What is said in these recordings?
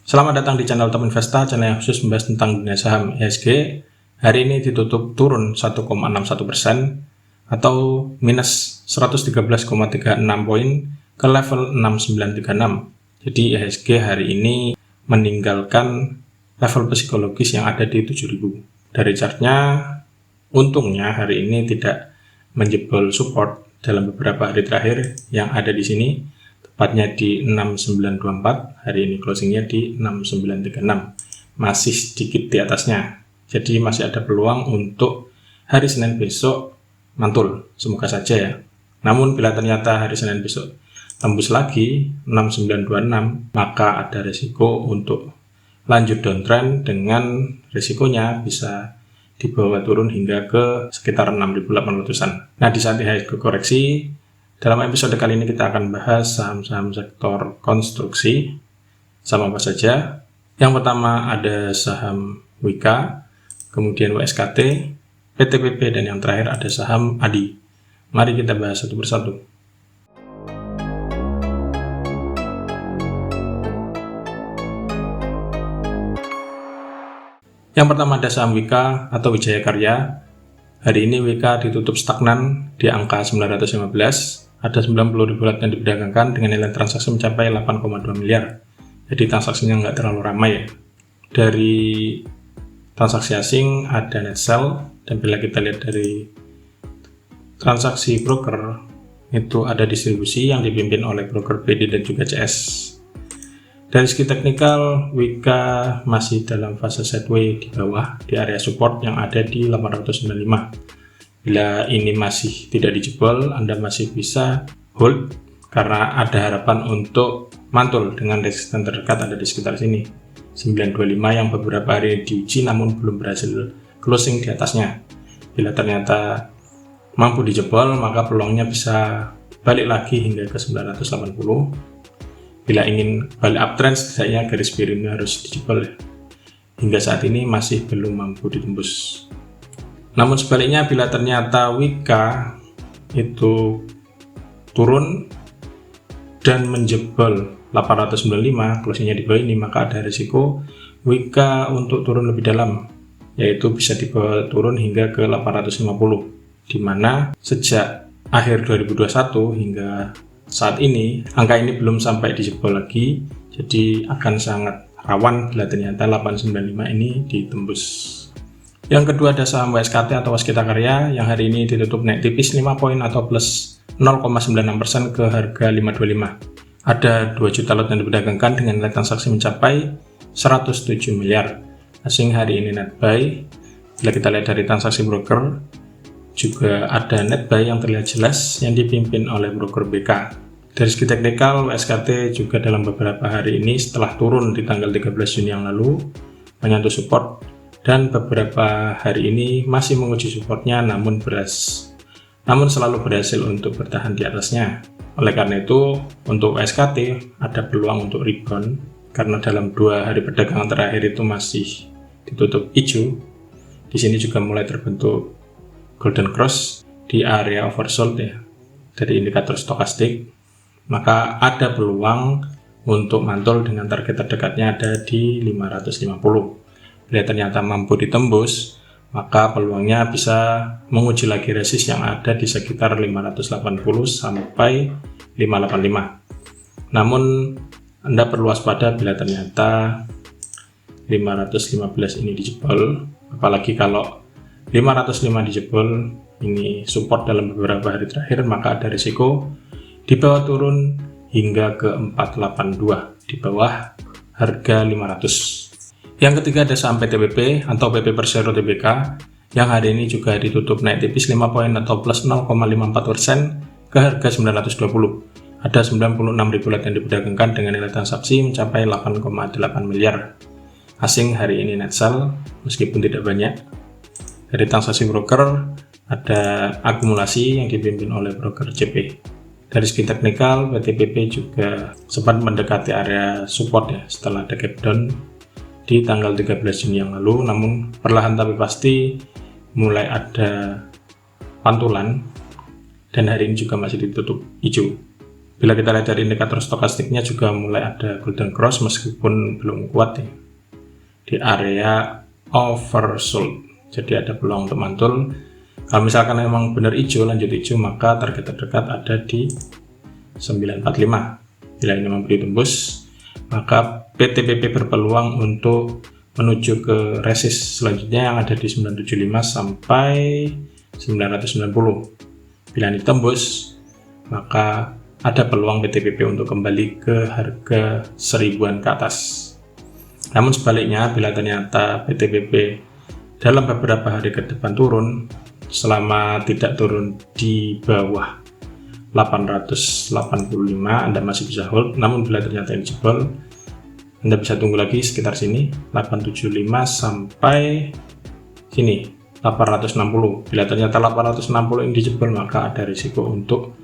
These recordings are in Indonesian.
Selamat datang di channel Top Investa, channel yang khusus membahas tentang dunia saham IHSG. Hari ini ditutup turun 1,61% atau minus 113,36 poin ke level 6936. Jadi IHSG hari ini meninggalkan level psikologis yang ada di 7000. Dari chartnya, untungnya hari ini tidak menjebol support dalam beberapa hari terakhir yang ada di sini. Tepatnya di 6924, hari ini closingnya di 6936, masih sedikit di atasnya, jadi masih ada peluang untuk hari Senin besok mantul, semoga saja ya. Namun bila ternyata hari Senin besok tembus lagi 6926, maka ada resiko untuk lanjut downtrend dengan resikonya bisa dibawa turun hingga ke sekitar 6.800-an. Nah, di saat IHSG koreksi, dalam episode kali ini kita akan bahas saham-saham sektor konstruksi. Sama apa saja? Yang pertama ada saham Wika, kemudian WSKT, PTPP, dan yang terakhir ada saham ADI. Mari kita bahas satu persatu. Yang pertama ada saham Wika atau Wijaya Karya. Hari ini Wika ditutup stagnan di angka 915. Ada 90.000 lot yang diperdagangkan dengan nilai transaksi mencapai 8,2 miliar. Jadi transaksinya nggak terlalu ramai ya. Dari transaksi asing ada net sell, dan bila kita lihat dari transaksi broker, itu ada distribusi yang dipimpin oleh broker BD dan juga CS. Dari segi teknikal, Wika masih dalam fase sideways di bawah di area support yang ada di 895. Bila ini masih tidak dijebol, Anda masih bisa hold karena ada harapan untuk mantul dengan resisten terdekat ada di sekitar sini 925 yang beberapa hari diuji namun belum berhasil closing di atasnya. Bila ternyata mampu dijebol, maka peluangnya bisa balik lagi hingga ke 980. Bila ingin balik uptrend, setidaknya garis birunya harus dijebol ya. Hingga saat ini masih belum mampu ditembus. Namun sebaliknya, bila ternyata Wika itu turun dan menjebol 895, closingnya di bawah ini, maka ada risiko Wika untuk turun lebih dalam, yaitu bisa dibawa turun hingga ke 850, di mana sejak akhir 2021 hingga saat ini, angka ini belum sampai dijebol lagi, jadi akan sangat rawan bila ternyata 895 ini ditembus. Yang kedua ada saham WSKT atau Waskita Karya yang hari ini ditutup naik tipis 5 poin atau plus 0,96% ke harga 525. Ada 2 juta lot yang diperdagangkan dengan nilai transaksi mencapai 107 miliar. Asing hari ini net buy. Bila kita lihat dari transaksi broker, juga ada net buy yang terlihat jelas yang dipimpin oleh broker BK. Dari segi teknikal, WSKT juga dalam beberapa hari ini setelah turun di tanggal 13 Juni yang lalu menyentuh support, dan beberapa hari ini masih menguji supportnya namun selalu berhasil untuk bertahan di atasnya. Oleh karena itu, untuk SKT ada peluang untuk rebound karena dalam 2 hari perdagangan terakhir itu masih ditutup hijau. Di sini juga mulai terbentuk golden cross di area oversold ya dari indikator stokastik. Maka ada peluang untuk mantul dengan target terdekatnya ada di 550. Bila ternyata mampu ditembus, maka peluangnya bisa menguji lagi resist yang ada di sekitar 580 sampai 585. Namun Anda perlu waspada bila ternyata 515 ini dijebol, apalagi kalau 505 dijebol, ini support dalam beberapa hari terakhir, maka ada risiko dibawa turun hingga ke 482 di bawah harga 500. Yang ketiga ada saham PTPP atau PP Persero Tbk yang hari ini juga ditutup naik tipis 5 poin atau plus 0,54% ke harga 920. Ada 96.000 lot yang diperdagangkan dengan nilai transaksi mencapai 8,8 miliar. Asing hari ini net sell meskipun tidak banyak. Dari transaksi broker ada akumulasi yang dipimpin oleh broker CP. Dari segi teknikal, PTPP juga sempat mendekati area support ya setelah ada gap down di tanggal 13 Juni yang lalu, namun perlahan tapi pasti mulai ada pantulan dan hari ini juga masih ditutup hijau. Bila kita lihat dari indikator stokastiknya juga mulai ada golden cross meskipun belum kuat ya, di area oversold, jadi ada peluang untuk mantul. Kalau misalkan memang benar hijau, lanjut hijau, maka target terdekat ada di 945. Bila ini mampu ditembus, maka PTPP berpeluang untuk menuju ke resist selanjutnya yang ada di 975 sampai 990. Bila ini tembus, maka ada peluang PTPP untuk kembali ke harga 1000-an ke atas. Namun sebaliknya, bila ternyata PTPP dalam beberapa hari ke depan turun, selama tidak turun di bawah 885, Anda masih bisa hold. Namun bila ternyata ini jebol, Anda bisa tunggu lagi sekitar sini 875 sampai sini 860. Bila ternyata 860 ini dijebol, maka ada risiko untuk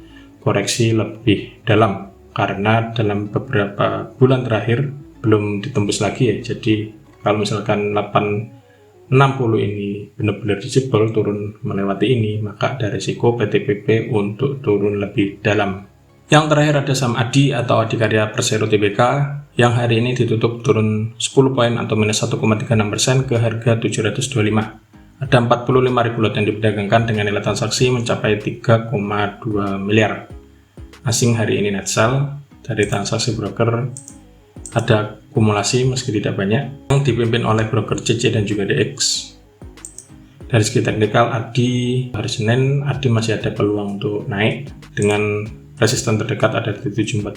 koreksi lebih dalam, karena dalam beberapa bulan terakhir belum ditembus lagi ya. Jadi kalau misalkan 860 ini benar-benar dijebol, turun melewati ini, maka ada risiko PTPP untuk turun lebih dalam. Yang terakhir ada saham ADI atau Adikarya Persero Tbk yang hari ini ditutup turun 10 poin atau minus 1,36% ke harga 725. Ada 45.000 lot yang diperdagangkan dengan nilai transaksi mencapai 3,2 miliar. Asing hari ini net sell, dari transaksi broker ada akumulasi meski tidak banyak, yang dipimpin oleh broker CC dan juga DX. Dari segi teknikal, ADI hari Senin, ADI masih ada peluang untuk naik dengan resisten terdekat ada di 740.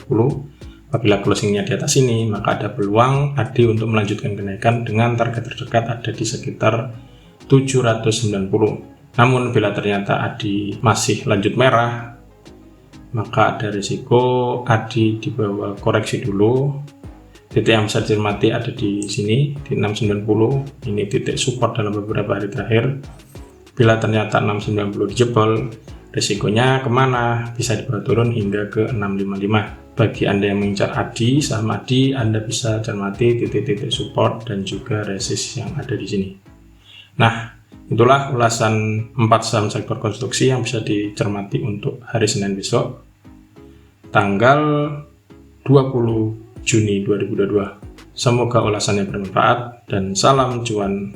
Apabila closingnya di atas ini, maka ada peluang ADI untuk melanjutkan kenaikan dengan target terdekat ada di sekitar 790. Namun bila ternyata ADI masih lanjut merah, maka ada risiko ADI di bawah koreksi dulu. Titik yang bisa dicermati ada di sini di 690. Ini titik support dalam beberapa hari terakhir. Bila ternyata 690 dijebol, risikonya kemana? Bisa dibawa turun hingga ke 655. Bagi Anda yang mengincar ADI, saham ADI, Anda bisa cermati titik-titik support dan juga resist yang ada di sini. Nah, itulah ulasan 4 saham sektor konstruksi yang bisa dicermati untuk hari Senin besok, tanggal 20 Juni 2022. Semoga ulasannya bermanfaat dan salam cuan